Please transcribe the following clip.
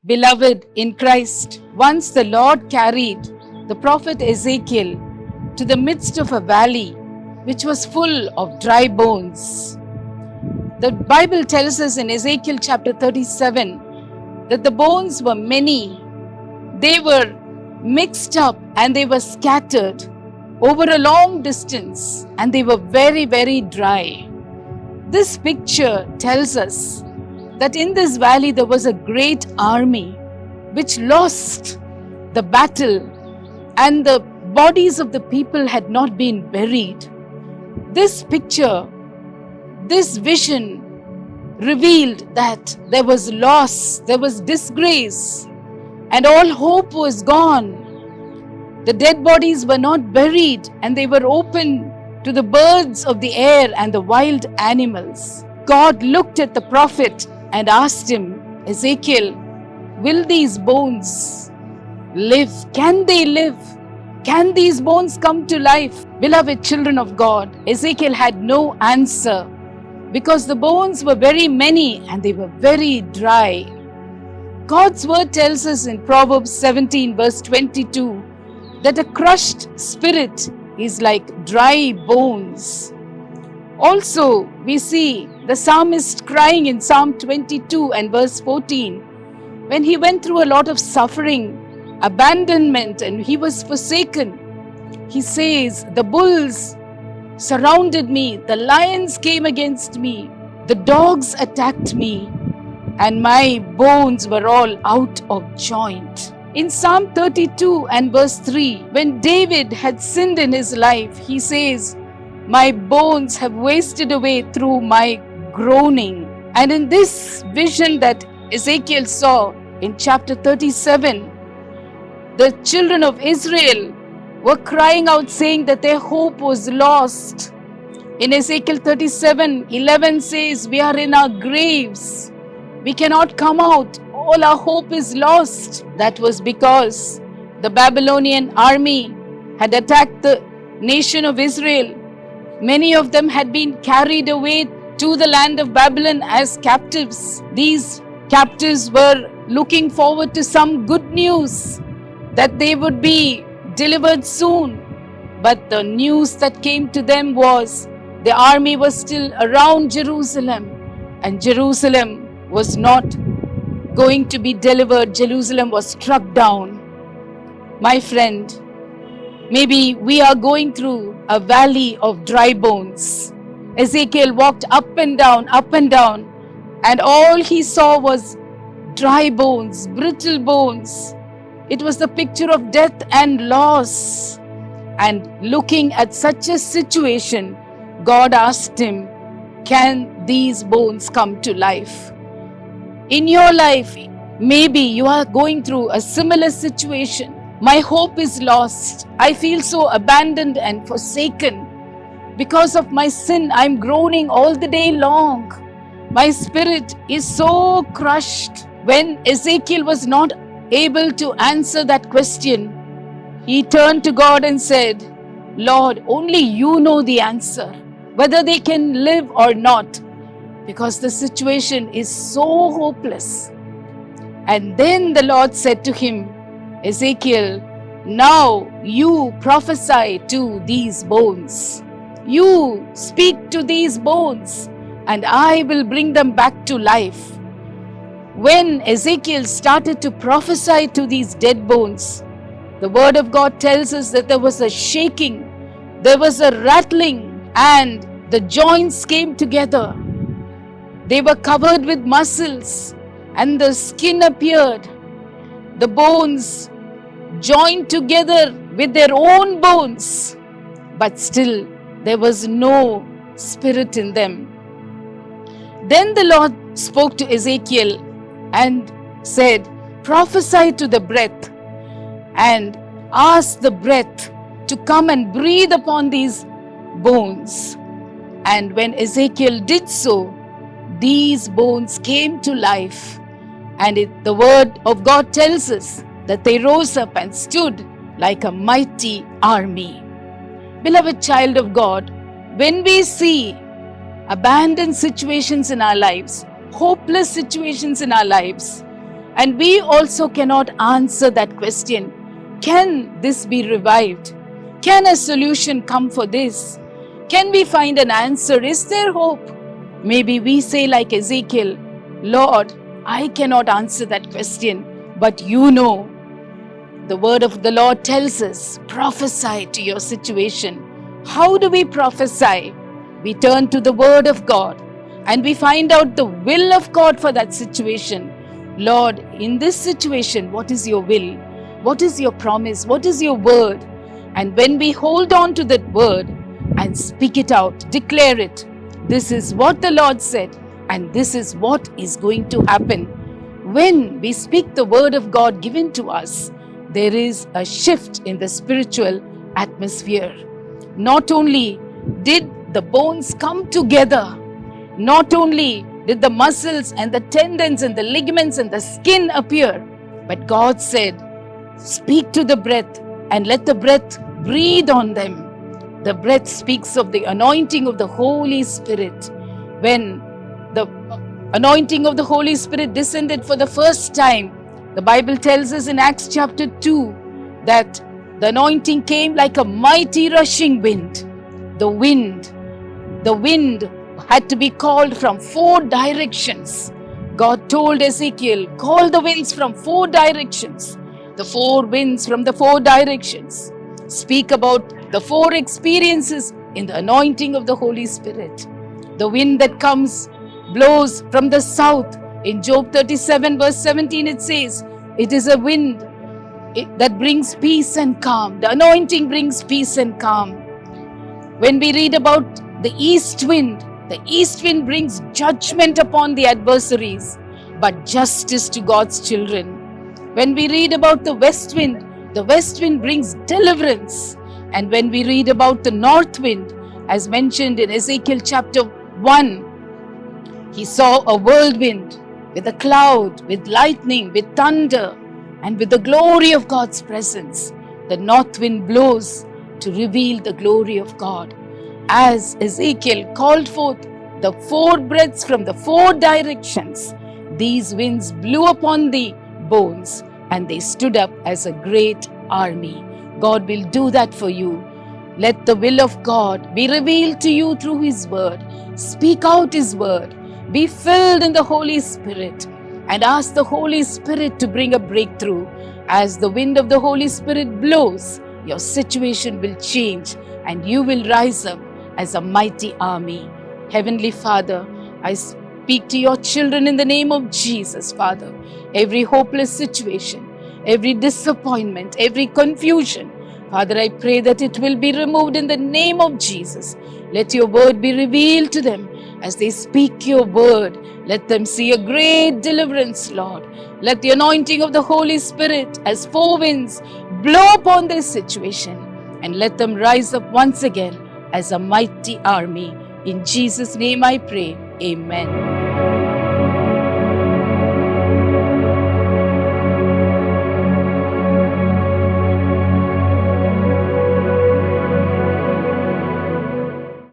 Beloved in Christ, once the Lord carried the prophet Ezekiel to the midst of a valley which was full of dry bones. The Bible tells us in Ezekiel chapter 37 that the bones were many. They were mixed up and they were scattered over a long distance, and they were very, very dry. This picture tells us that in this valley there was a great army which lost the battle, and the bodies of the people had not been buried. This picture, this vision revealed that there was loss, there was disgrace, and all hope was gone. The dead bodies were not buried, and they were open to the birds of the air and the wild animals. God looked at the prophet and asked him, Ezekiel, will these bones live? Can they live? Can these bones come to life? Beloved children of God, Ezekiel had no answer because the bones were very many and they were very dry. God's word tells us in Proverbs 17 verse 22 that a crushed spirit is like dry bones. Also, we see the psalmist crying in Psalm 22 and verse 14 when he went through a lot of suffering, abandonment, and he was forsaken. He says, the bulls surrounded me, the lions came against me, the dogs attacked me, and my bones were all out of joint. In Psalm 32 and verse 3, when David had sinned in his life, he says, my bones have wasted away through my groaning. And in this vision that Ezekiel saw in chapter 37, the children of Israel were crying out saying that their hope was lost. In Ezekiel 37:11 says, we are in our graves. We cannot come out. All our hope is lost. That was because the Babylonian army had attacked the nation of Israel. Many of them had been carried away to the land of Babylon as captives. These captives were looking forward to some good news that they would be delivered soon. But the news that came to them was the army was still around Jerusalem, and Jerusalem was not going to be delivered. Jerusalem was struck down. My friend, maybe we are going through a valley of dry bones. Ezekiel walked up and down, and all he saw was dry bones, brittle bones. It was the picture of death and loss. And looking at such a situation, God asked him, can these bones come to life? In your life, maybe you are going through a similar situation. My hope is lost. I feel so abandoned and forsaken. Because of my sin, I'm groaning all the day long. My spirit is so crushed. When Ezekiel was not able to answer that question, he turned to God and said, Lord, only you know the answer, whether they can live or not, because the situation is so hopeless. And then the Lord said to him, Ezekiel, now you prophesy to these bones. You speak to these bones, and I will bring them back to life. When Ezekiel started to prophesy to these dead bones, the word of God tells us that there was a shaking, there was a rattling, and the joints came together. They were covered with muscles, and the skin appeared. The bones joined together with their own bones, but still there was no spirit in them. Then the Lord spoke to Ezekiel and said, prophesy to the breath and ask the breath to come and breathe upon these bones. And when Ezekiel did so, these bones came to life. And the word of God tells us that they rose up and stood like a mighty army. Beloved child of God, when we see abandoned situations in our lives, hopeless situations in our lives. And we also cannot answer that question. Can this be revived? Can a solution come for this? Can we find an answer? Is there hope? Maybe we say like Ezekiel, Lord, I cannot answer that question, but you know. The word of the Lord tells us, prophesy to your situation. How do we prophesy? We turn to the word of God and we find out the will of God for that situation. Lord, in this situation, what is your will? What is your promise? What is your word? And when we hold on to that word and speak it out, declare it, this is what the Lord said and this is what is going to happen. When we speak the word of God given to us, there is a shift in the spiritual atmosphere. Not only did the bones come together, not only did the muscles and the tendons and the ligaments and the skin appear, but God said, speak to the breath and let the breath breathe on them. The breath speaks of the anointing of the Holy Spirit. When the anointing of the Holy Spirit descended for the first time, the Bible tells us in Acts chapter 2 that the anointing came like a mighty rushing wind. The wind had to be called from 4 directions. God told Ezekiel, call the winds from 4 directions. The 4 winds from the 4 directions speak about the 4 experiences in the anointing of the Holy Spirit. The wind that blows from the south. In Job 37 verse 17 it says, it is a wind that brings peace and calm. The anointing brings peace and calm. When we read about the east wind brings judgment upon the adversaries, but justice to God's children. When we read about the west wind brings deliverance. And when we read about the north wind, as mentioned in Ezekiel chapter 1, he saw a whirlwind with a cloud, with lightning, with thunder, and with the glory of God's presence. The north wind blows to reveal the glory of God. As Ezekiel called forth the 4 breaths from the 4 directions, these winds blew upon the bones and they stood up as a great army. God will do that for you. Let the will of God be revealed to you through His word. Speak out His word. Be filled in the Holy Spirit and ask the Holy Spirit to bring a breakthrough. As the wind of the Holy Spirit blows, your situation will change and you will rise up as a mighty army. Heavenly Father, I speak to your children in the name of Jesus, Father. Every hopeless situation, every disappointment, every confusion, Father, I pray that it will be removed in the name of Jesus. Let your word be revealed to them as they speak your word. Let them see a great deliverance, Lord. Let the anointing of the Holy Spirit as 4 winds blow upon this situation and let them rise up once again as a mighty army. In Jesus' name I pray. Amen.